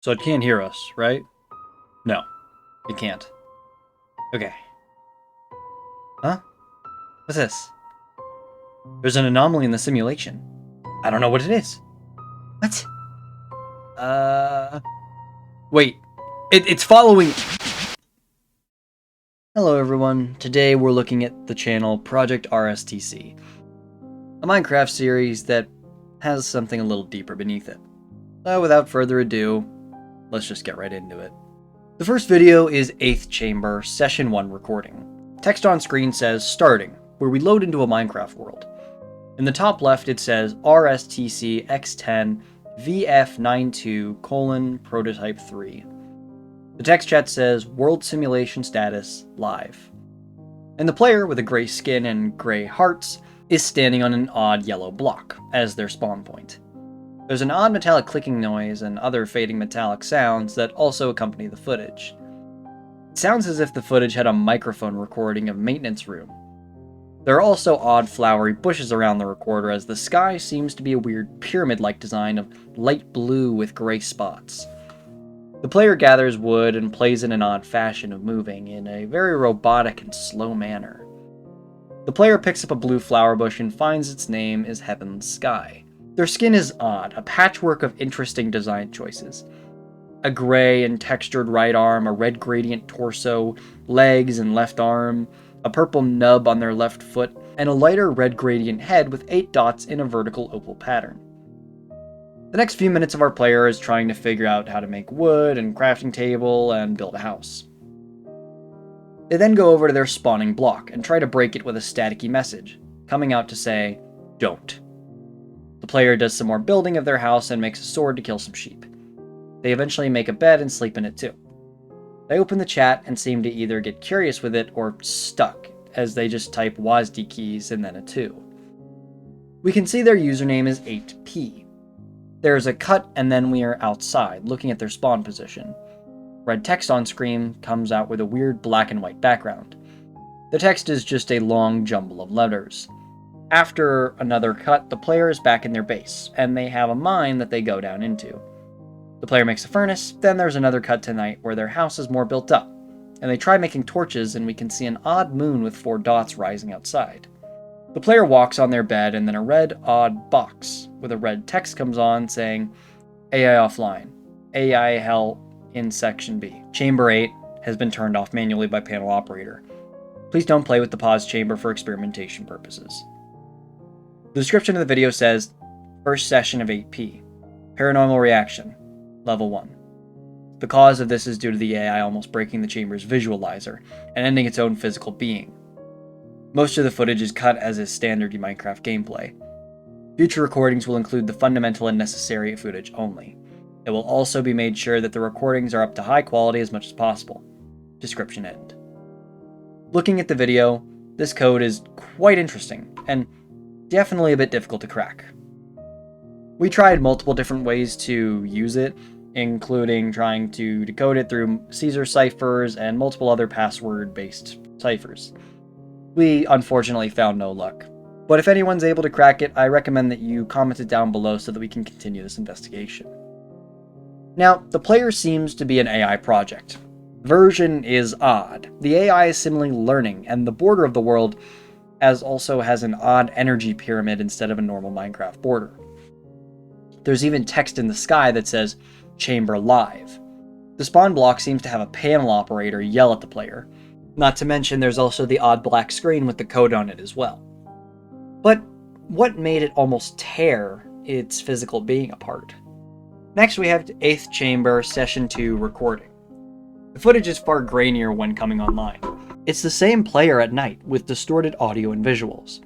So it can't hear us, right? No, it can't. Okay. Huh? What's this? There's an anomaly in the simulation. I don't know what it is. What? Wait. It's following... Hello everyone. Today we're looking at the channel Project RSTC, a Minecraft series that has something a little deeper beneath it. So without further ado, let's just get right into it. The first video is 8th Chamber Session 1 recording. Text on screen says Starting, where we load into a Minecraft world. In the top left it says RSTC X10 VF92 prototype 3. The text chat says World Simulation Status Live. And the player, with a gray skin and gray hearts, is standing on an odd yellow block as their spawn point. There's an odd metallic clicking noise and other fading metallic sounds that also accompany the footage. It sounds as if the footage had a microphone recording of maintenance room. There are also odd flowery bushes around the recorder as the sky seems to be a weird pyramid-like design of light blue with gray spots. The player gathers wood and plays in an odd fashion of moving in a very robotic and slow manner. The player picks up a blue flower bush and finds its name is Heaven's Sky. Their skin is odd, a patchwork of interesting design choices. A gray and textured right arm, a red gradient torso, legs and left arm, a purple nub on their left foot, and a lighter red gradient head with 8 dots in a vertical opal pattern. The next few minutes of our player is trying to figure out how to make wood and crafting table and build a house. They then go over to their spawning block and try to break it with a staticky message, coming out to say, "Don't." The player does some more building of their house and makes a sword to kill some sheep. They eventually make a bed and sleep in it too. They open the chat and seem to either get curious with it or stuck, as they just type WASD keys and then a 2. We can see their username is 8P. There is a cut and then we are outside, looking at their spawn position. Red text on screen comes out with a weird black and white background. The text is just a long jumble of letters. After another cut, the player is back in their base, and they have a mine that they go down into. The player makes a furnace, then there's another cut to night where their house is more built up, and they try making torches and we can see an odd moon with 4 dots rising outside. The player walks on their bed and then a red odd box with a red text comes on saying AI offline, AI hell in section B. Chamber 8 has been turned off manually by panel operator. Please don't play with the pause chamber for experimentation purposes. The description of the video says, First session of 8P. Paranormal reaction. Level 1. The cause of this is due to the AI almost breaking the chamber's visualizer and ending its own physical being. Most of the footage is cut as is standard Minecraft gameplay. Future recordings will include the fundamental and necessary footage only. It will also be made sure that the recordings are up to high quality as much as possible. Description end. Looking at the video, this code is quite interesting, and definitely a bit difficult to crack. We tried multiple different ways to use it, including trying to decode it through Caesar ciphers and multiple other password-based ciphers. We unfortunately found no luck, but if anyone's able to crack it, I recommend that you comment it down below so that we can continue this investigation. Now, the player seems to be an AI project. Version is odd. The AI is similarly learning, and the border of the world also has an odd energy pyramid instead of a normal Minecraft border. There's even text in the sky that says, Chamber Live. The spawn block seems to have a panel operator yell at the player. Not to mention there's also the odd black screen with the code on it as well. But what made it almost tear its physical being apart? Next we have 8th Chamber Session 2 recording. The footage is far grainier when coming online. It's the same player at night with distorted audio and visuals.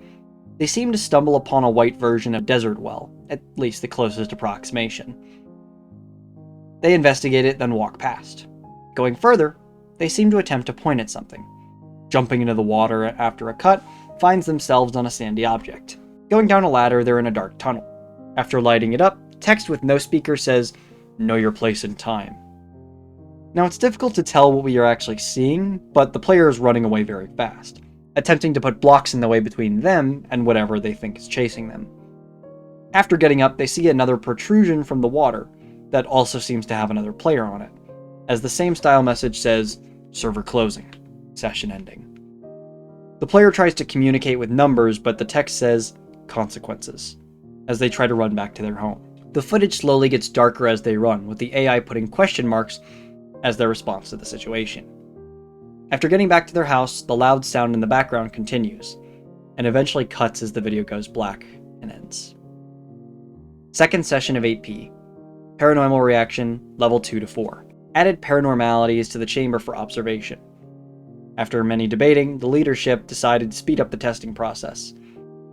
They seem to stumble upon a white version of Desert Well, at least the closest approximation. They investigate it, then walk past. Going further, they seem to attempt to point at something. Jumping into the water after a cut, finds themselves on a sandy object. Going down a ladder, they're in a dark tunnel. After lighting it up, text with no speaker says, Know your place in time. Now it's difficult to tell what we are actually seeing, but the player is running away very fast, attempting to put blocks in the way between them and whatever they think is chasing them. After getting up, they see another protrusion from the water, that also seems to have another player on it, as the same style message says, "Server closing, session ending." The player tries to communicate with numbers, but the text says, "Consequences," as they try to run back to their home. The footage slowly gets darker as they run, with the AI putting question marks as their response to the situation. After getting back to their house, the loud sound in the background continues, and eventually cuts as the video goes black and ends. Second session of 8P. Paranormal reaction, level 2 to 4. Added paranormalities to the chamber for observation. After many debating, the leadership decided to speed up the testing process.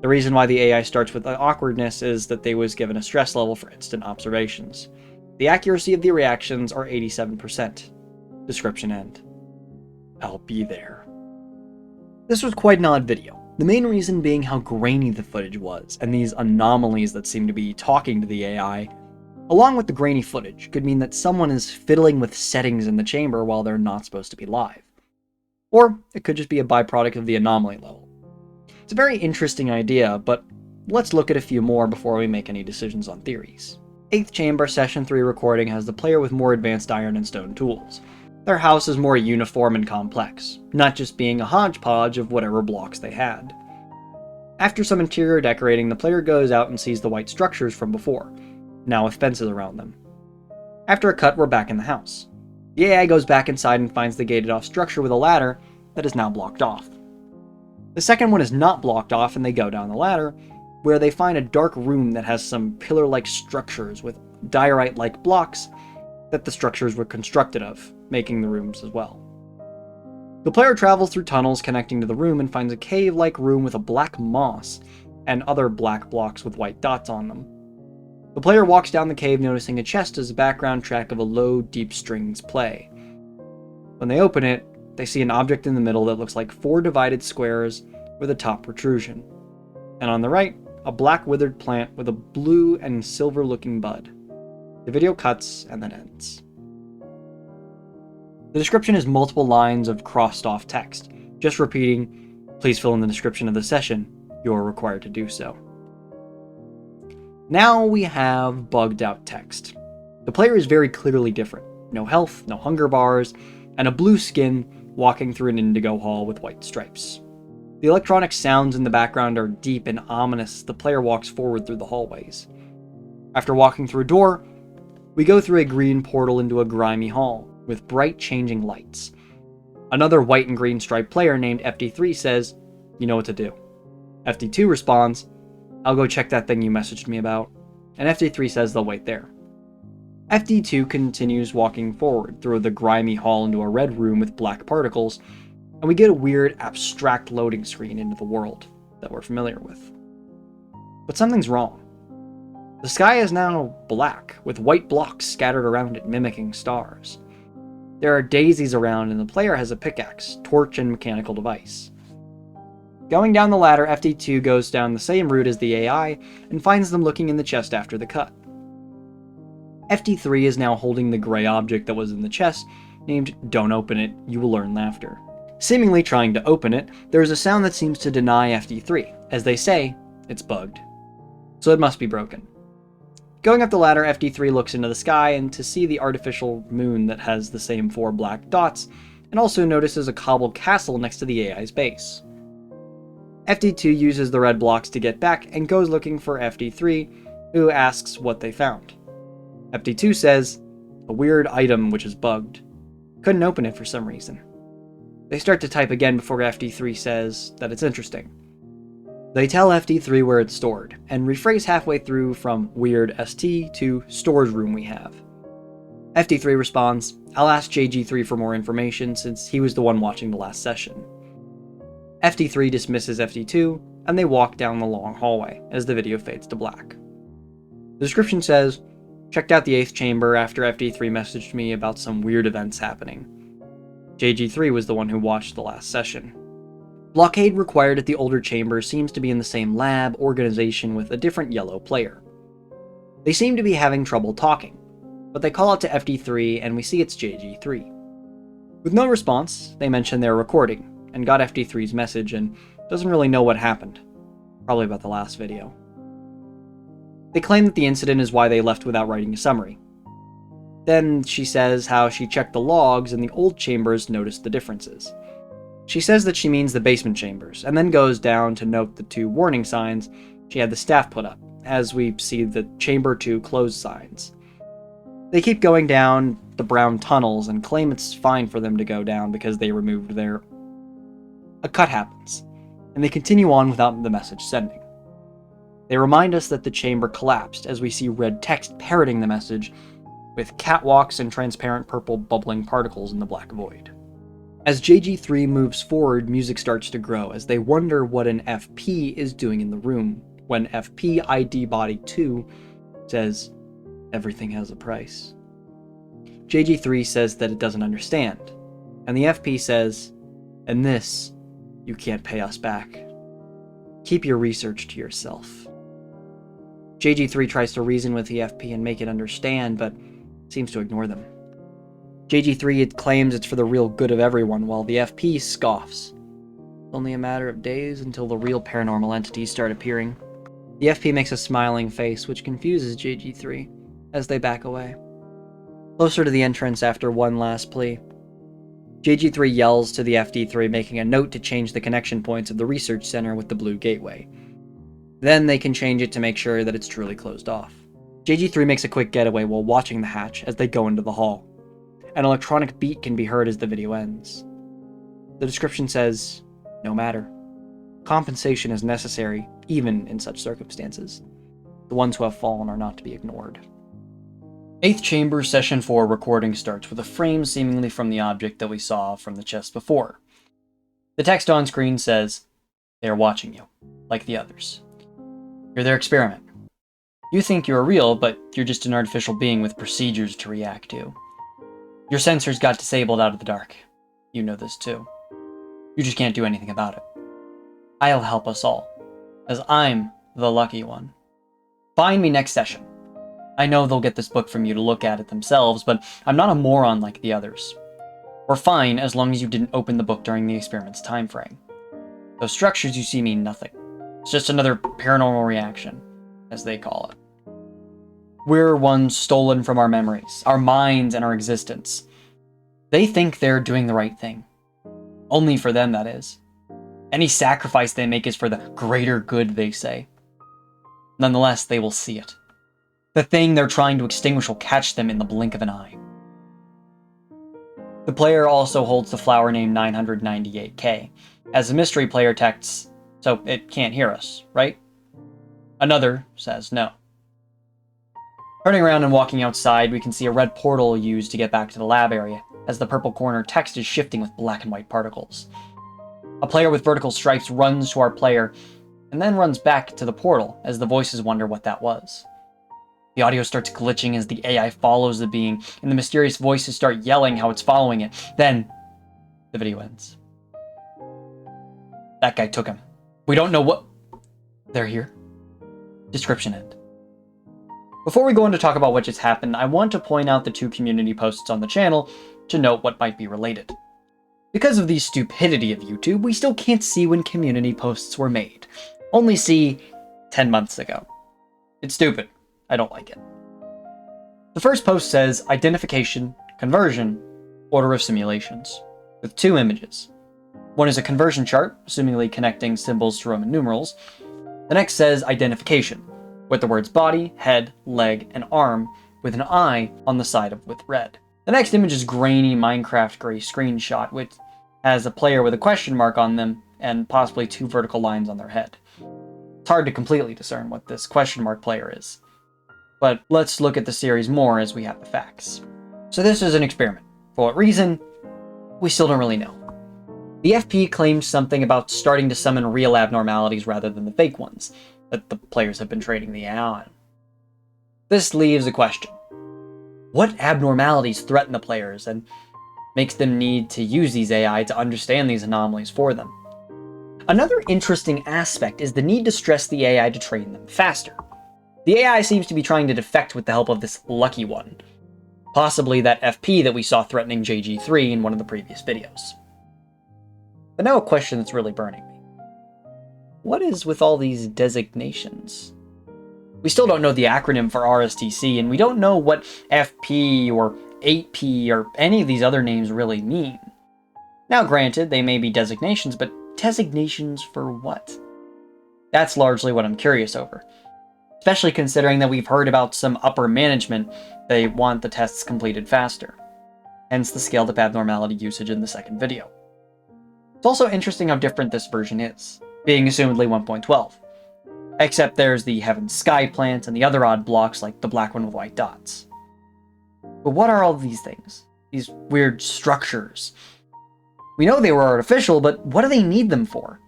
The reason why the AI starts with awkwardness is that they was given a stress level for instant observations. The accuracy of the reactions are 87%. Description end. I'll be there. This was quite an odd video. The main reason being how grainy the footage was, and these anomalies that seem to be talking to the AI, along with the grainy footage, could mean that someone is fiddling with settings in the chamber while they're not supposed to be live. Or it could just be a byproduct of the anomaly level. It's a very interesting idea, but let's look at a few more before we make any decisions on theories. 8th Chamber Session 3 recording has the player with more advanced iron and stone tools. Their house is more uniform and complex, not just being a hodgepodge of whatever blocks they had. After some interior decorating, the player goes out and sees the white structures from before, now with fences around them. After a cut, we're back in the house. The AI goes back inside and finds the gated off structure with a ladder that is now blocked off. The second one is not blocked off, and they go down the ladder, where they find a dark room that has some pillar-like structures with diorite-like blocks that the structures were constructed of, making the rooms as well. The player travels through tunnels connecting to the room and finds a cave-like room with a black moss and other black blocks with white dots on them. The player walks down the cave, noticing a chest as a background track of a low, deep strings play. When they open it, they see an object in the middle that looks like 4 divided squares with a top protrusion. And on the right, a black withered plant with a blue and silver-looking bud. The video cuts and then ends. The description is multiple lines of crossed-off text, just repeating, "Please fill in the description of the session. You are required to do so." Now we have bugged-out text. The player is very clearly different. No health, no hunger bars, and a blue skin walking through an indigo hall with white stripes. The electronic sounds in the background are deep and ominous as the player walks forward through the hallways. After walking through a door, we go through a green portal into a grimy hall with bright changing lights. Another white and green striped player named FD3 says, "You know what to do." FD2 responds, "I'll go check that thing you messaged me about," and FD3 says they'll wait there. FD2 continues walking forward through the grimy hall into a red room with black particles, and we get a weird, abstract loading screen into the world that we're familiar with. But something's wrong. The sky is now black, with white blocks scattered around it mimicking stars. There are daisies around, and the player has a pickaxe, torch, and mechanical device. Going down the ladder, FD2 goes down the same route as the AI and finds them looking in the chest after the cut. FD3 is now holding the gray object that was in the chest, named "Don't open it, you will learn laughter." Seemingly trying to open it, there is a sound that seems to deny FD3, as they say, it's bugged. So it must be broken. Going up the ladder, FD3 looks into the sky and to see the artificial moon that has the same 4 black dots, and also notices a cobbled castle next to the AI's base. FD2 uses the red blocks to get back and goes looking for FD3, who asks what they found. FD2 says, "A weird item which is bugged. Couldn't open it for some reason." They start to type again before FD3 says that it's interesting. They tell FD3 where it's stored, and rephrase halfway through from "weird ST" to "storage room we have." FD3 responds, "I'll ask JG3 for more information since he was the one watching the last session." FD3 dismisses FD2, and they walk down the long hallway as the video fades to black. The description says, "Checked out the 8th chamber after FD3 messaged me about some weird events happening. JG3 was the one who watched the last session. Blockade required at the older chamber seems to be in the same lab organization with a different yellow player. They seem to be having trouble talking, but they call out to FD3 and we see it's JG3. With no response, they mention they're recording, and got FD3's message and doesn't really know what happened. Probably about the last video. They claim that the incident is why they left without writing a summary. Then she says how she checked the logs and the old chambers noticed the differences. She says that she means the basement chambers, and then goes down to note the 2 warning signs she had the staff put up, as we see the Chamber 2 closed signs. They keep going down the brown tunnels and claim it's fine for them to go down because they removed their... A cut happens, and they continue on without the message sending. They remind us that the chamber collapsed as we see red text parroting the message with catwalks and transparent purple bubbling particles in the black void. As JG3 moves forward, music starts to grow as they wonder what an FP is doing in the room, when FP ID Body 2 says, "Everything has a price." JG3 says that it doesn't understand, and the FP says, "And this, you can't pay us back. Keep your research to yourself." JG3 tries to reason with the FP and make it understand, but seems to ignore them. JG3 claims it's for the real good of everyone, while the FP scoffs. It's only a matter of days until the real paranormal entities start appearing. The FP makes a smiling face, which confuses JG3 as they back away. Closer to the entrance after one last plea, JG3 yells to the FD3, making a note to change the connection points of the research center with the blue gateway. Then they can change it to make sure that it's truly closed off. JG3 makes a quick getaway while watching the hatch as they go into the hall. An electronic beat can be heard as the video ends. The description says, "No matter. Compensation is necessary, even in such circumstances. The ones who have fallen are not to be ignored." 8th Chamber Session 4 recording starts with a frame seemingly from the object that we saw from the chest before. The text on screen says, "They are watching you, like the others. You're their experiment. You think you're real, but you're just an artificial being with procedures to react to. Your sensors got disabled out of the dark. You know this too. You just can't do anything about it. I'll help us all, as I'm the lucky one. Find me next session. I know they'll get this book from you to look at it themselves, but I'm not a moron like the others. We're fine as long as you didn't open the book during the experiment's time frame. Those structures you see mean nothing. It's just another paranormal reaction, as they call it. We're ones stolen from our memories, our minds, and our existence. They think they're doing the right thing. Only for them, that is. Any sacrifice they make is for the greater good, they say. Nonetheless, they will see it. The thing they're trying to extinguish will catch them in the blink of an eye." The player also holds the flower name 998K, as the mystery player texts, "So it can't hear us, right?" Another says no. Turning around and walking outside, we can see a red portal used to get back to the lab area, as the purple corner text is shifting with black and white particles. A player with vertical stripes runs to our player, and then runs back to the portal, as the voices wonder what that was. The audio starts glitching as the AI follows the being, and the mysterious voices start yelling how it's following it. Then, the video ends. That guy took him. We don't know what... They're here. Description end. Before we go on to talk about what just happened, I want to point out the 2 community posts on the channel to note what might be related. Because of the stupidity of YouTube, we still can't see when community posts were made. Only see 10 months ago. It's stupid. I don't like it. The first post says, "Identification, conversion, order of simulations," with 2 images. One is a conversion chart, assumingly connecting symbols to Roman numerals. The next says identification, with the words body, head, leg, and arm, with an eye on the side with red. The next image is grainy Minecraft gray screenshot, which has a player with a question mark on them and possibly 2 vertical lines on their head. It's hard to completely discern what this question mark player is. But let's look at the series more as we have the facts. So this is an experiment. For what reason? We still don't really know. The FP claims something about starting to summon real abnormalities rather than the fake ones that the players have been trading the AI on. This leaves a question. What abnormalities threaten the players and makes them need to use these AI to understand these anomalies for them? Another interesting aspect is the need to stress the AI to train them faster. The AI seems to be trying to defect with the help of this lucky one. Possibly that FP that we saw threatening JG3 in one of the previous videos. But now a question that's really burning me. What is with all these designations? We still don't know the acronym for RSTC, and we don't know what FP or 8P or any of these other names really mean. Now granted, they may be designations, but designations for what? That's largely what I'm curious over. Especially considering that we've heard about some upper management, they want the tests completed faster. Hence the scaled-up abnormality usage in the second video. It's also interesting how different this version is, being assumedly 1.12. Except there's the Heaven Sky plant and the other odd blocks like the black one with white dots. But what are all these things? These weird structures? We know they were artificial, but what do they need them for?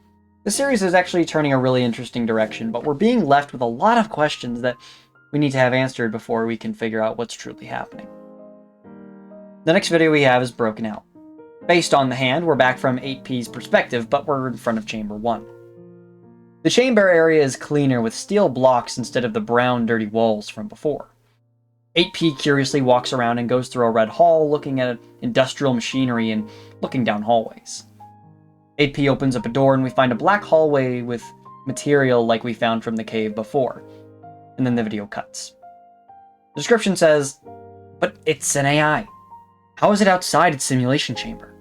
The series is actually turning a really interesting direction, but we're being left with a lot of questions that we need to have answered before we can figure out what's truly happening. The next video we have is broken out. Based on the hand, we're back from 8P's perspective, but we're in front of Chamber 1. The chamber area is cleaner with steel blocks instead of the brown, dirty walls from before. 8P curiously walks around and goes through a red hall, looking at industrial machinery and looking down hallways. 8P opens up a door and we find a black hallway with material like we found from the cave before. And then the video cuts. The description says, "But it's an AI. How is it outside its simulation chamber?"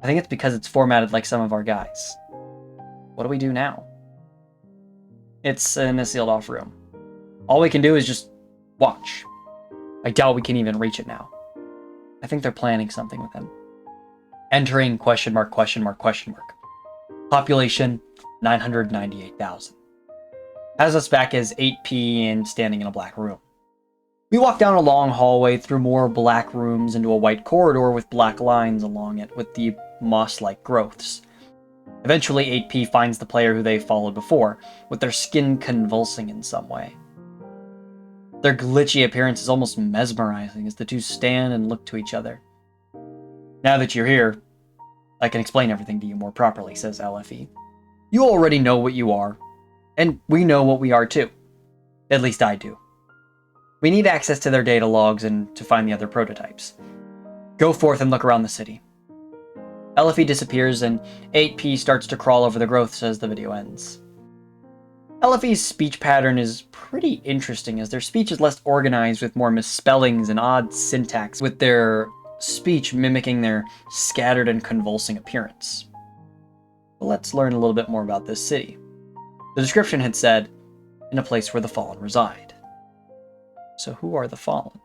I think it's because it's formatted like some of our guys. What do we do now? It's in a sealed off room. All we can do is just watch. I doubt we can even reach it now. I think they're planning something with him. Entering ? Population 998,000. Has us back as 8P and standing in a black room. We walk down a long hallway through more black rooms into a white corridor with black lines along it with the moss-like growths. Eventually 8P finds the player who they followed before, with their skin convulsing in some way. Their glitchy appearance is almost mesmerizing as the two stand and look to each other. "Now that you're here, I can explain everything to you more properly," says LFE. "You already know what you are, and we know what we are too. At least I do. We need access to their data logs and to find the other prototypes. Go forth and look around the city." LFE disappears and 8P starts to crawl over the growths as the video ends. LFE's speech pattern is pretty interesting as their speech is less organized with more misspellings and odd syntax, with their speech mimicking their scattered and convulsing appearance. But let's learn a little bit more about this city. The description had said, "in a place where the fallen reside." So who are the fallen?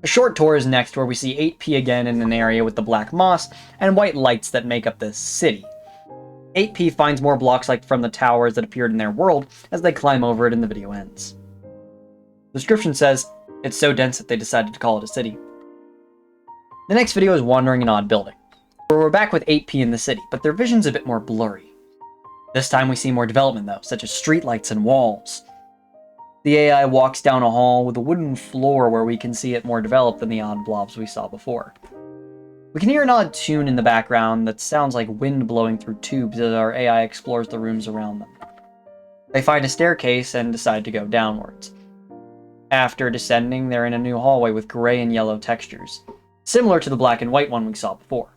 A short tour is next where we see 8P again in an area with the black moss and white lights that make up this city. 8P finds more blocks like from the towers that appeared in their world as they climb over it and the video ends. The description says, "it's so dense that they decided to call it a city." The next video is wandering an odd building, where we're back with 8P in the city, but their vision's a bit more blurry. This time we see more development though, such as streetlights and walls. The AI walks down a hall with a wooden floor where we can see it more developed than the odd blobs we saw before. We can hear an odd tune in the background that sounds like wind blowing through tubes as our AI explores the rooms around them. They find a staircase and decide to go downwards. After descending, they're in a new hallway with gray and yellow textures, similar to the black and white one we saw before.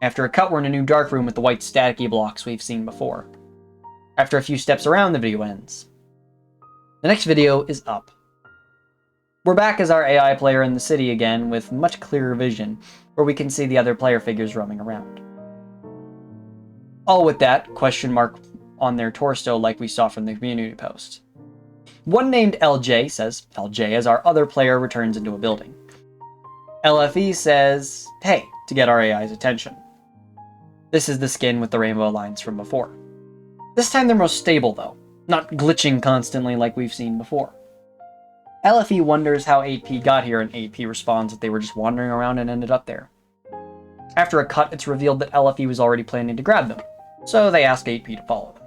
After a cut, we're in a new dark room with the white staticky blocks we've seen before. After a few steps around, the video ends. The next video is up. We're back as our AI player in the city again with much clearer vision, where we can see the other player figures roaming around. All with that question mark on their torso like we saw from the community post. One named LJ says, "LJ," as our other player returns into a building. LFE says, "Hey," to get our AI's attention. This is the skin with the rainbow lines from before. This time they're most stable though, not glitching constantly like we've seen before. LFE wonders how 8P got here, and 8P responds that they were just wandering around and ended up there. After a cut, it's revealed that LFE was already planning to grab them, so they ask 8P to follow them.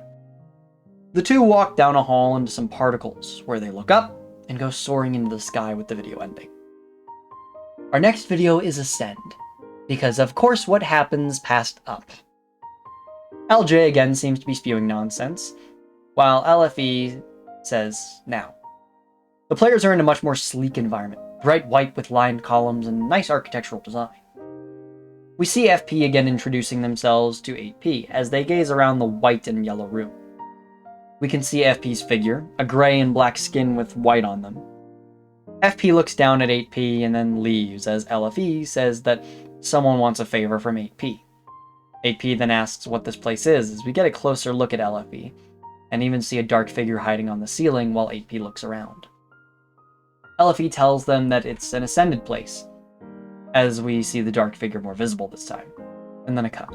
The two walk down a hall into some particles, where they look up and go soaring into the sky with the video ending. Our next video is Ascend, because of course what happens past up. LJ again seems to be spewing nonsense, while LFE says now. The players are in a much more sleek environment, bright white with lined columns and nice architectural design. We see FP again introducing themselves to 8P as they gaze around the white and yellow room. We can see FP's figure, a gray and black skin with white on them. FP looks down at 8P and then leaves as LFE says that someone wants a favor from 8P. 8P then asks what this place is as we get a closer look at LFE, and even see a dark figure hiding on the ceiling while 8P looks around. LFE tells them that it's an ascended place, as we see the dark figure more visible this time, and then a cut.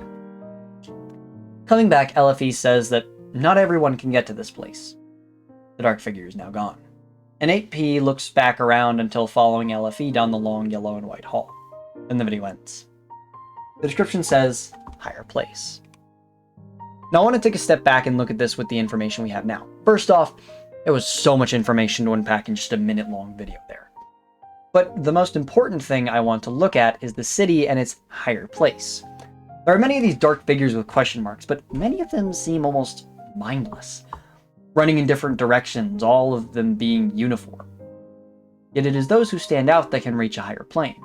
Coming back, LFE says that not everyone can get to this place. The dark figure is now gone, and 8P looks back around until following LFE down the long yellow and white hall. Then the video ends. The description says, higher place. Now I want to take a step back and look at this with the information we have now. First off, it was so much information to unpack in just a minute-long video there. But the most important thing I want to look at is the city and its higher place. There are many of these dark figures with question marks, but many of them seem almost mindless, running in different directions, all of them being uniform. Yet it is those who stand out that can reach a higher plane.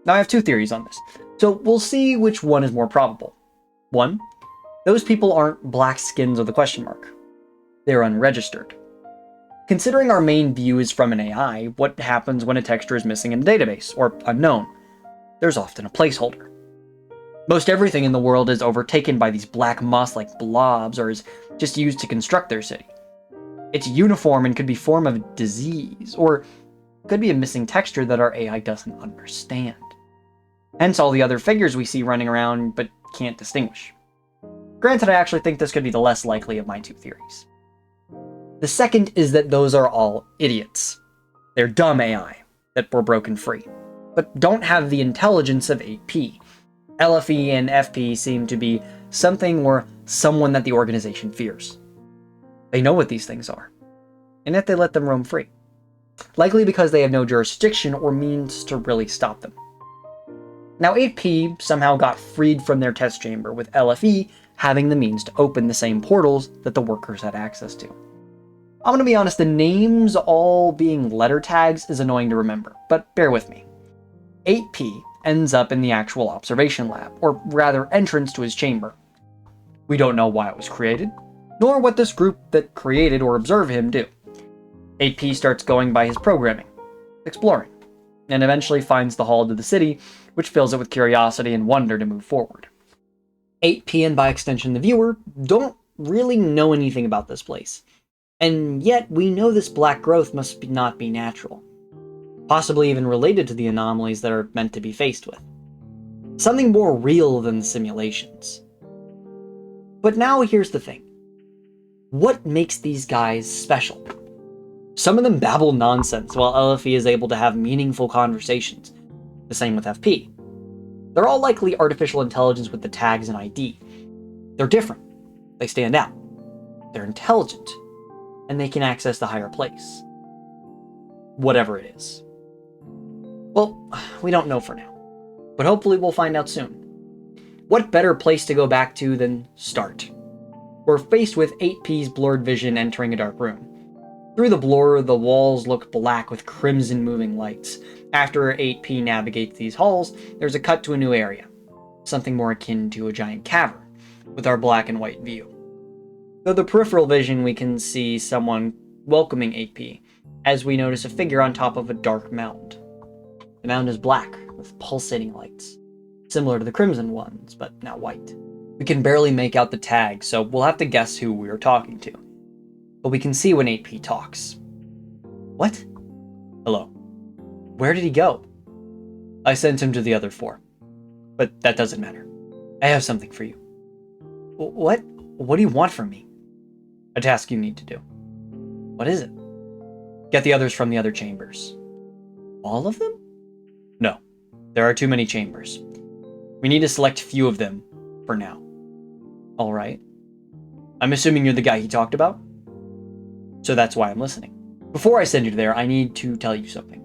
Now I have two theories on this, so we'll see which one is more probable. One, those people aren't black skins of the question mark. They're unregistered. Considering our main view is from an AI, what happens when a texture is missing in a database, or unknown? There's often a placeholder. Most everything in the world is overtaken by these black moss-like blobs, or is just used to construct their city. It's uniform and could be a form of disease, or could be a missing texture that our AI doesn't understand. Hence all the other figures we see running around but can't distinguish. Granted, I actually think this could be the less likely of my two theories. The second is that those are all idiots. They're dumb AI that were broken free, but don't have the intelligence of 8P. LFE and FP seem to be something or someone that the organization fears. They know what these things are, and yet they let them roam free. Likely because they have no jurisdiction or means to really stop them. Now 8P somehow got freed from their test chamber, with LFE having the means to open the same portals that the workers had access to. I'm gonna be honest, the names all being letter tags is annoying to remember, but bear with me. 8P ends up in the actual observation lab, or rather entrance to his chamber. We don't know why it was created, nor what this group that created or observed him do. 8P starts going by his programming, exploring, and eventually finds the hall to the city, which fills it with curiosity and wonder to move forward. 8P, and by extension the viewer, don't really know anything about this place. And yet we know this black growth must not be natural. Possibly even related to the anomalies that are meant to be faced with. Something more real than the simulations. But now here's the thing. What makes these guys special? Some of them babble nonsense, while LFE is able to have meaningful conversations. The same with FP. They're all likely artificial intelligence with the tags and ID. They're different. They stand out. They're intelligent. And they can access the higher place. Whatever it is. Well, we don't know for now. But hopefully we'll find out soon. What better place to go back to than start? We're faced with 8P's blurred vision entering a dark room. Through the blur, the walls look black with crimson moving lights. After 8P navigates these halls, there's a cut to a new area. Something more akin to a giant cavern, with our black and white view. Though the peripheral vision, we can see someone welcoming 8P, as we notice a figure on top of a dark mound. The mound is black, with pulsating lights, similar to the crimson ones, but now white. We can barely make out the tag, so we'll have to guess who we are talking to. But we can see when 8P talks. What? Hello. Where did he go? I sent him to the other 4. But that doesn't matter. I have something for you. What? What do you want from me? A task you need to do. What is it? Get the others from the other chambers. All of them? No. There are too many chambers. We need to select few of them for now. Alright. I'm assuming you're the guy he talked about? So that's why I'm listening. Before I send you there, I need to tell you something.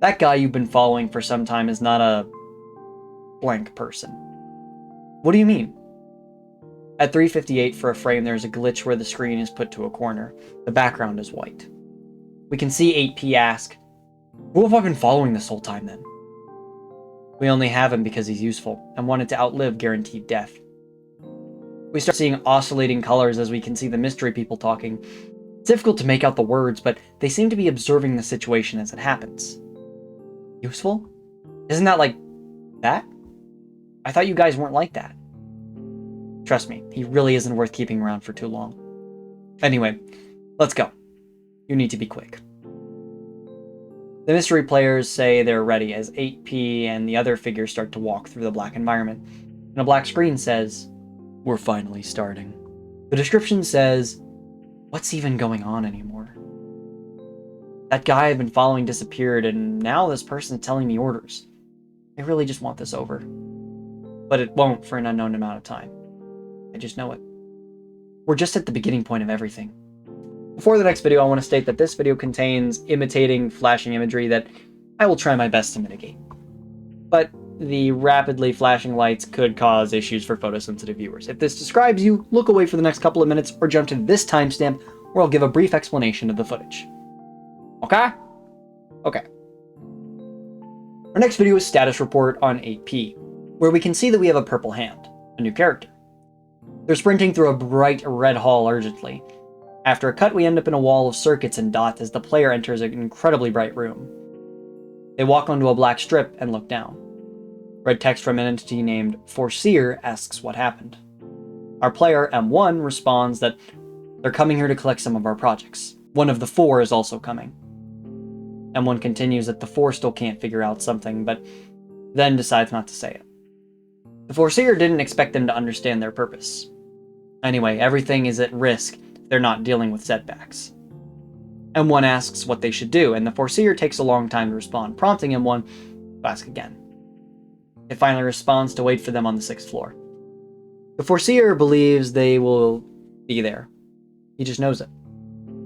That guy you've been following for some time is not a blank person. What do you mean? At 3:58 for a frame, there's a glitch where the screen is put to a corner. The background is white. We can see 8P ask, who have I been following this whole time then? We only have him because he's useful, and wanted to outlive guaranteed death. We start seeing oscillating colors as we can see the mystery people talking. It's difficult to make out the words, but they seem to be observing the situation as it happens. Useful? Isn't that like that? I thought you guys weren't like that. Trust me, he really isn't worth keeping around for too long. Anyway, let's go. You need to be quick. The mystery players say they're ready as 8P and the other figures start to walk through the black environment. And a black screen says, "We're finally starting." The description says, "What's even going on anymore? That guy I've been following disappeared, and now this person's telling me orders. I really just want this over. But it won't for an unknown amount of time. I just know it. We're just at the beginning point of everything." Before the next video, I want to state that this video contains imitating flashing imagery that I will try my best to mitigate. But the rapidly flashing lights could cause issues for photosensitive viewers. If this describes you, look away for the next couple of minutes or jump to this timestamp where I'll give a brief explanation of the footage. Okay? Okay. Our next video is status report on 8P, where we can see that we have a purple hand, a new character. They're sprinting through a bright red hall urgently. After a cut, we end up in a wall of circuits and dots as the player enters an incredibly bright room. They walk onto a black strip and look down. Red text from an entity named Foreseer asks what happened. Our player, M1, responds that they're coming here to collect some of our projects. One of the 4 is also coming. M1 continues that the 4 still can't figure out something, but then decides not to say it. The Foreseer didn't expect them to understand their purpose. Anyway, everything is at risk if they're not dealing with setbacks. M1 asks what they should do, and the Foreseer takes a long time to respond, prompting M1 to ask again. It finally responds to wait for them on the 6th floor. The Foreseer believes they will be there. He just knows it.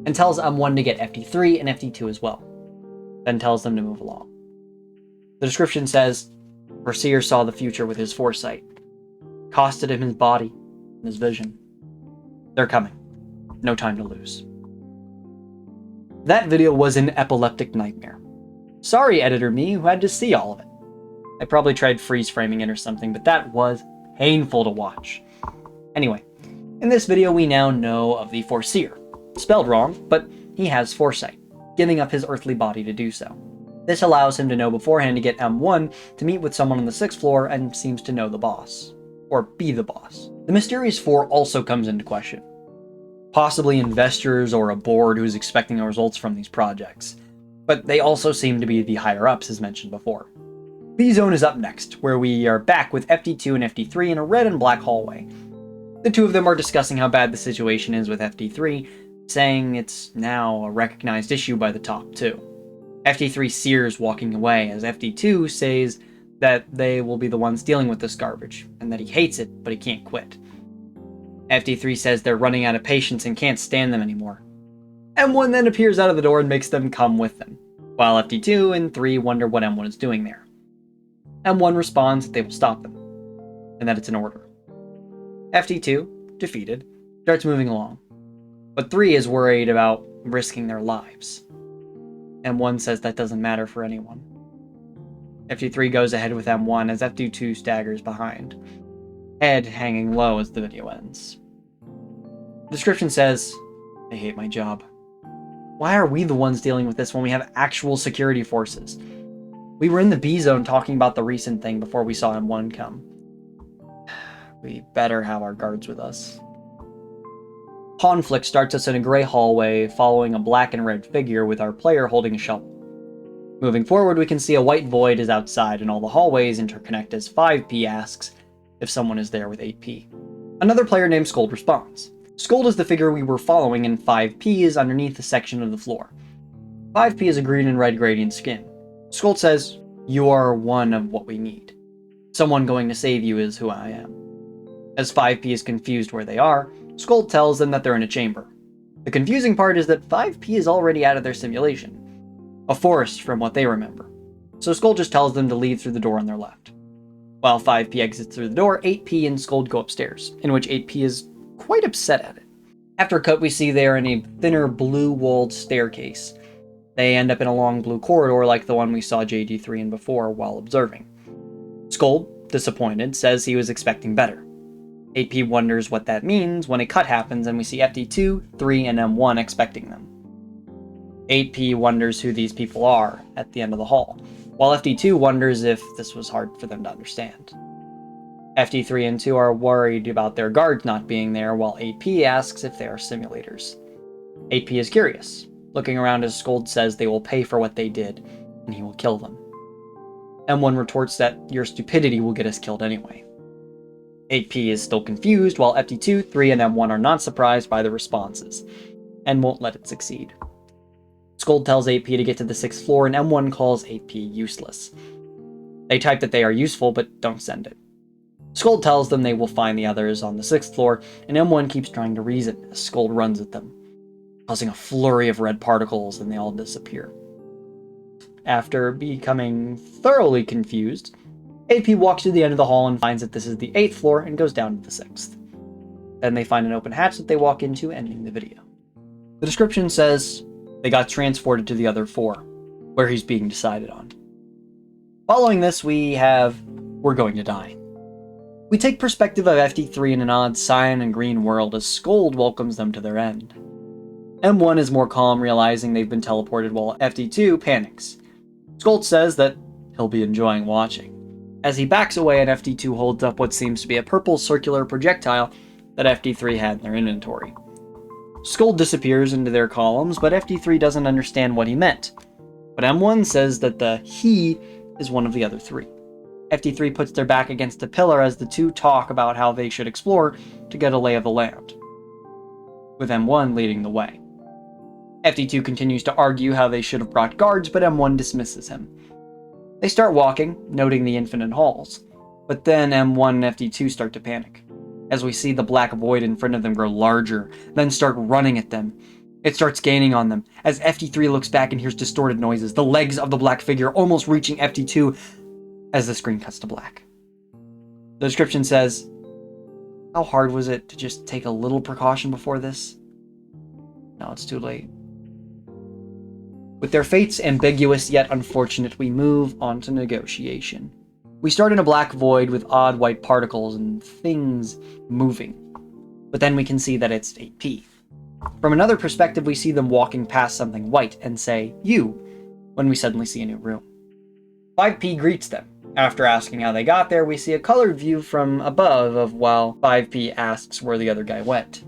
And tells M1 to get FD3 and FD2 as well. Then tells them to move along. The description says, Foreseer saw the future with his foresight. Costed him his body and his vision. They're coming. No time to lose. That video was an epileptic nightmare. Sorry, editor me, who had to see all of it. I probably tried freeze framing it or something, but that was painful to watch. Anyway, in this video we now know of the Foreseer. Spelled wrong, but he has foresight, giving up his earthly body to do so. This allows him to know beforehand to get M1 to meet with someone on the 6th floor and seems to know the boss. Or be the boss. The Mysterious 4 also comes into question. Possibly investors or a board who's expecting the results from these projects. But they also seem to be the higher-ups as mentioned before. B-Zone is up next, where we are back with FD2 and FD3 in a red and black hallway. The two of them are discussing how bad the situation is with FD3, saying it's now a recognized issue by the top too. FD3 sears walking away as FD2 says that they will be the ones dealing with this garbage, and that he hates it, but he can't quit. FD3 says they're running out of patience and can't stand them anymore. M1 then appears out of the door and makes them come with them, while FD2 and 3 wonder what M1 is doing there. M1 responds that they will stop them, and that it's an order. FD2, defeated, starts moving along, but 3 is worried about risking their lives. M1 says that doesn't matter for anyone. FD3 goes ahead with M1 as FD2 staggers behind, head hanging low as the video ends. The description says, I hate my job. Why are we the ones dealing with this when we have actual security forces? We were in the B-Zone talking about the recent thing before we saw M1 come. We better have our guards with us. Conflict starts us in a gray hallway following a black and red figure with our player holding a shovel. Moving forward, we can see a white void is outside and all the hallways interconnect as 5P asks if someone is there with 8P. Another player named Scold responds. Scold is the figure we were following and 5P is underneath the section of the floor. 5P is a green and red gradient skin. Scold says, you are one of what we need. Someone going to save you is who I am. As 5P is confused where they are, Scold tells them that they're in a chamber. The confusing part is that 5P is already out of their simulation. A forest from what they remember. So Scold just tells them to leave through the door on their left. While 5P exits through the door, 8P and Scold go upstairs, in which 8P is quite upset at it. After a cut, we see they are in a thinner blue-walled staircase. They end up in a long blue corridor like the one we saw JD3 in before while observing. Scold, disappointed, says he was expecting better. 8P wonders what that means when a cut happens and we see FD2, 3, and M1 expecting them. 8P wonders who these people are at the end of the hall, while FD2 wonders if this was hard for them to understand. FD3 and 2 are worried about their guards not being there, while 8P asks if they are simulators. 8P is curious, looking around as Scold says they will pay for what they did, and he will kill them. M1 retorts that your stupidity will get us killed anyway. 8P is still confused, while FD2, 3, and M1 are not surprised by the responses, and won't let it succeed. Scold tells 8P to get to the 6th floor, and M1 calls 8P useless. They type that they are useful, but don't send it. Scold tells them they will find the others on the 6th floor, and M1 keeps trying to reason as Scold runs at them, causing a flurry of red particles, and they all disappear. After becoming thoroughly confused, 8P walks to the end of the hall and finds that this is the 8th floor and goes down to the 6th. Then they find an open hatch that they walk into, ending the video. The description says they got transported to the other 4, where he's being decided on. Following this, we have We're Going to Die. We take perspective of FD3 in an odd cyan and green world as Scold welcomes them to their end. M1 is more calm, realizing they've been teleported, while FD2 panics. Scold says that he'll be enjoying watching. As he backs away and FD2 holds up what seems to be a purple circular projectile that FD3 had in their inventory. Scold disappears into their columns, but FD3 doesn't understand what he meant. But M1 says that the he is one of the other 3. FD3 puts their back against a pillar as the two talk about how they should explore to get a lay of the land, with M1 leading the way. FD2 continues to argue how they should have brought guards, but M1 dismisses him. They start walking, noting the infinite halls, but then M1 and FD2 start to panic, as we see the black void in front of them grow larger, then start running at them. It starts gaining on them, as FD3 looks back and hears distorted noises, the legs of the black figure almost reaching FD2 as the screen cuts to black. The description says, how hard was it to just take a little precaution before this? Now it's too late. With their fates ambiguous yet unfortunate, we move on to negotiation. We start in a black void with odd white particles and things moving, but then we can see that it's 8P. From another perspective, we see them walking past something white and say, you, when we suddenly see a new room. 5P greets them. After asking how they got there, we see a colored view from above of while 5P asks where the other guy went.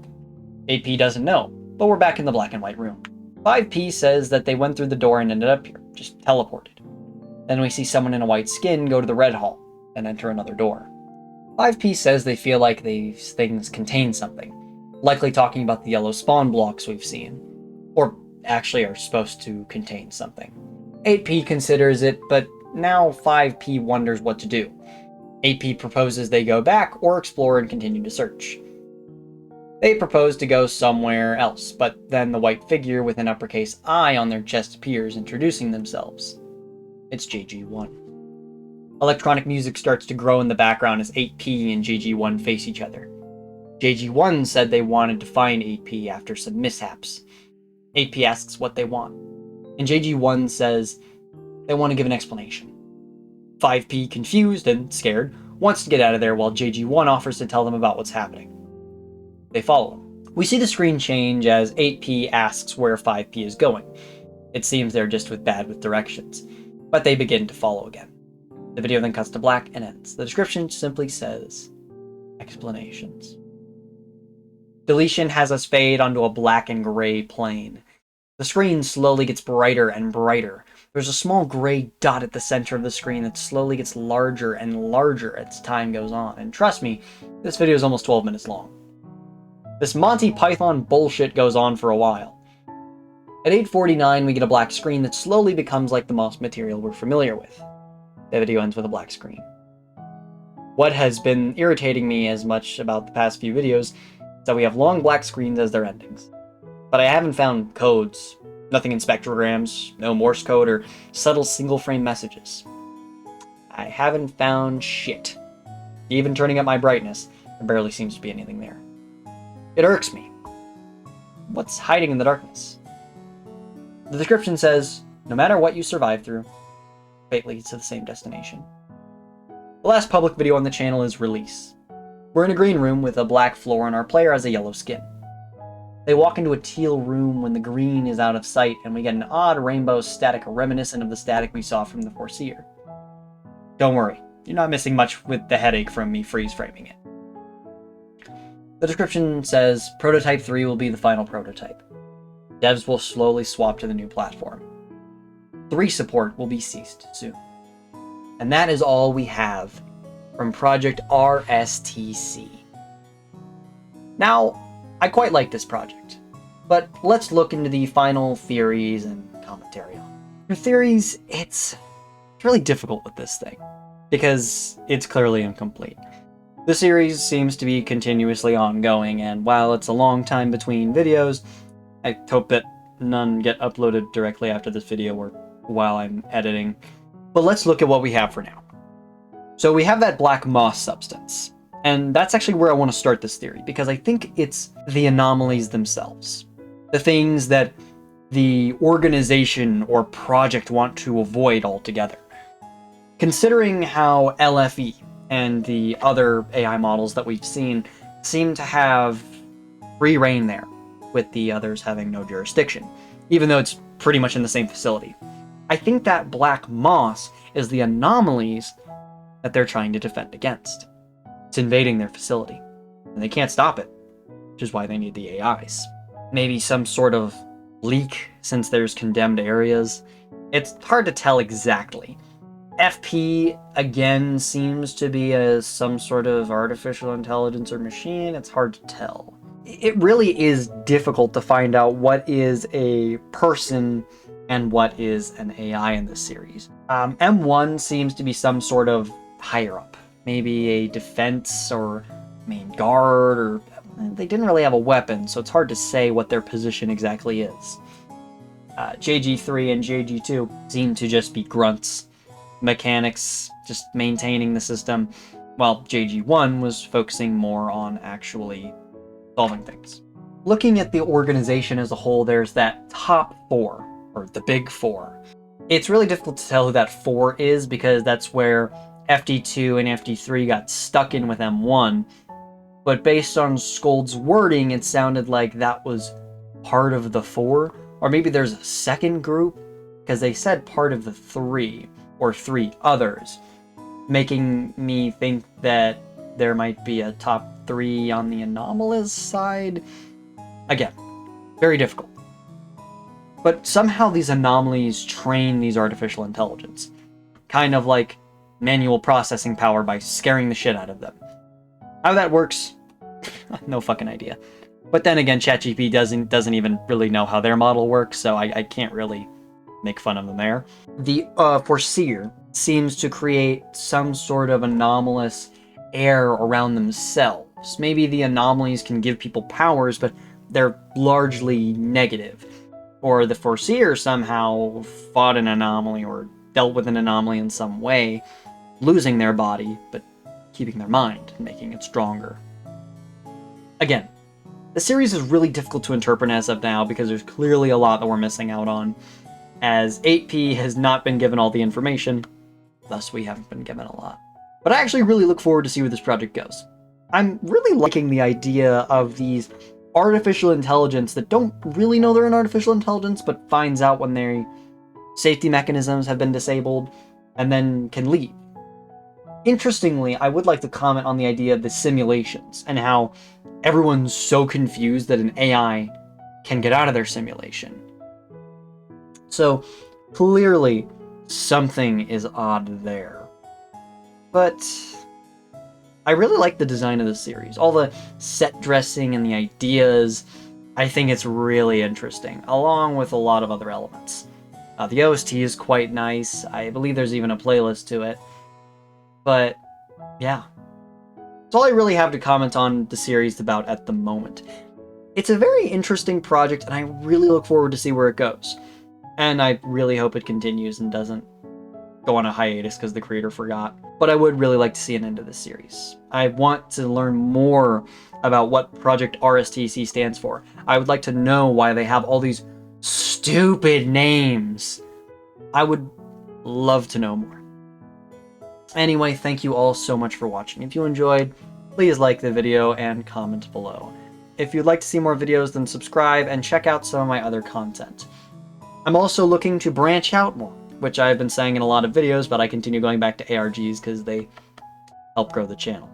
8P doesn't know, but we're back in the black and white room. 5P says that they went through the door and ended up here, just teleported. Then we see someone in a white skin go to the red hall and enter another door. 5P says they feel like these things contain something, likely talking about the yellow spawn blocks we've seen, or actually are supposed to contain something. 8P considers it, but now 5P wonders what to do. 8P proposes they go back or explore and continue to search. They propose to go somewhere else, but then the white figure with an uppercase I on their chest appears, introducing themselves. It's JG1. Electronic music starts to grow in the background as 8P and JG1 face each other. JG1 said they wanted to find 8P after some mishaps. 8P asks what they want, and JG1 says they want to give an explanation. 5P, confused and scared, wants to get out of there, while JG1 offers to tell them about what's happening. They follow him. We see the screen change as 8P asks where 5P is going. It seems they're just bad with directions, but they begin to follow again. The video then cuts to black and ends. The description simply says, explanations. Deletion has us fade onto a black and gray plane. The screen slowly gets brighter and brighter. There's a small gray dot at the center of the screen that slowly gets larger and larger as time goes on. And trust me, this video is almost 12 minutes long. This Monty Python bullshit goes on for a while. At 8:49, we get a black screen that slowly becomes like the moss material we're familiar with. The video ends with a black screen. What has been irritating me as much about the past few videos is that we have long black screens as their endings. But I haven't found codes, nothing in spectrograms, no Morse code, or subtle single-frame messages. I haven't found shit. Even turning up my brightness, there barely seems to be anything there. It irks me. What's hiding in the darkness? The description says, no matter what you survive through, fate leads to the same destination. The last public video on the channel is Release. We're in a green room with a black floor and our player has a yellow skin. They walk into a teal room when the green is out of sight and we get an odd rainbow static reminiscent of the static we saw from the Foreseer. Don't worry, you're not missing much with the headache from me freeze framing it. The description says, Prototype 3 will be the final prototype. Devs will slowly swap to the new platform. 3 support will be ceased soon. And that is all we have from Project RSTC. Now, I quite like this project, but let's look into the final theories and commentary on it. For theories, it's really difficult with this thing, because it's clearly incomplete. The series seems to be continuously ongoing, and while it's a long time between videos, I hope that none get uploaded directly after this video or while I'm editing. But let's look at what we have for now. So we have that black moss substance, and that's actually where I want to start this theory, because I think it's the anomalies themselves. The things that the organization or project want to avoid altogether. Considering how LFE and the other AI models that we've seen seem to have free reign there, with the others having no jurisdiction, even though it's pretty much in the same facility. I think that black moss is the anomalies that they're trying to defend against. It's invading their facility, and they can't stop it, which is why they need the AIs. Maybe some sort of leak, since there's condemned areas. It's hard to tell exactly. FP, again, seems to be some sort of artificial intelligence or machine. It's hard to tell. It really is difficult to find out what is a person and what is an AI in this series. M1 seems to be some sort of higher up. Maybe a defense or main guard, or they didn't really have a weapon, so it's hard to say what their position exactly is. JG3 and JG2 seem to just be grunts. Mechanics, just maintaining the system, while JG1 was focusing more on actually solving things. Looking at the organization as a whole, there's that top 4, or the big 4. It's really difficult to tell who that 4 is, because that's where FD2 and FD3 got stuck in with M1, but based on Skold's wording, it sounded like that was part of the 4, or maybe there's a second group, because they said part of the 3, or 3 others, making me think that there might be a top 3 on the anomalous side. Again, very difficult. But somehow these anomalies train these artificial intelligence, kind of like manual processing power by scaring the shit out of them. How that works, no fucking idea. But then again, ChatGPT doesn't even really know how their model works, so I can't really make fun of them there. The Foreseer seems to create some sort of anomalous air around themselves. Maybe the anomalies can give people powers, but they're largely negative. Or the Foreseer somehow fought an anomaly or dealt with an anomaly in some way, losing their body, but keeping their mind and making it stronger. Again, the series is really difficult to interpret as of now because there's clearly a lot that we're missing out on, as 8P has not been given all the information, thus we haven't been given a lot. But I actually really look forward to see where this project goes. I'm really liking the idea of these artificial intelligence that don't really know they're an artificial intelligence, but finds out when their safety mechanisms have been disabled, and then can leave. Interestingly, I would like to comment on the idea of the simulations, and how everyone's so confused that an AI can get out of their simulation. So, clearly, something is odd there. But I really like the design of the series. All the set dressing and the ideas, I think it's really interesting, along with a lot of other elements. The OST is quite nice. I believe there's even a playlist to it. But, yeah. That's all I really have to comment on the series about at the moment. It's a very interesting project, and I really look forward to see where it goes. And I really hope it continues and doesn't go on a hiatus because the creator forgot. But I would really like to see an end to this series. I want to learn more about what Project RSTC stands for. I would like to know why they have all these stupid names. I would love to know more. Anyway, thank you all so much for watching. If you enjoyed, please like the video and comment below. If you'd like to see more videos, then subscribe and check out some of my other content. I'm also looking to branch out more, which I've been saying in a lot of videos, but I continue going back to ARGs because they help grow the channel.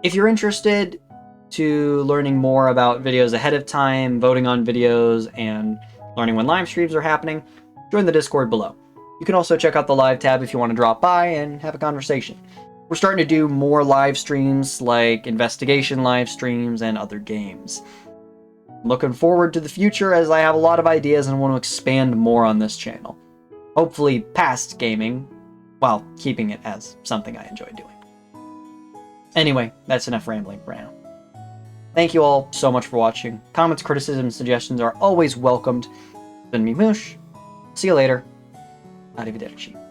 If you're interested to learning more about videos ahead of time, voting on videos, and learning when live streams are happening, join the Discord below. You can also check out the live tab if you want to drop by and have a conversation. We're starting to do more live streams like investigation live streams and other games. I'm looking forward to the future as I have a lot of ideas and want to expand more on this channel. Hopefully past gaming, while keeping it as something I enjoy doing. Anyway, that's enough rambling for now. Thank you all so much for watching. Comments, criticisms, suggestions are always welcomed. Been me Moosh. See you later. Arrivederci.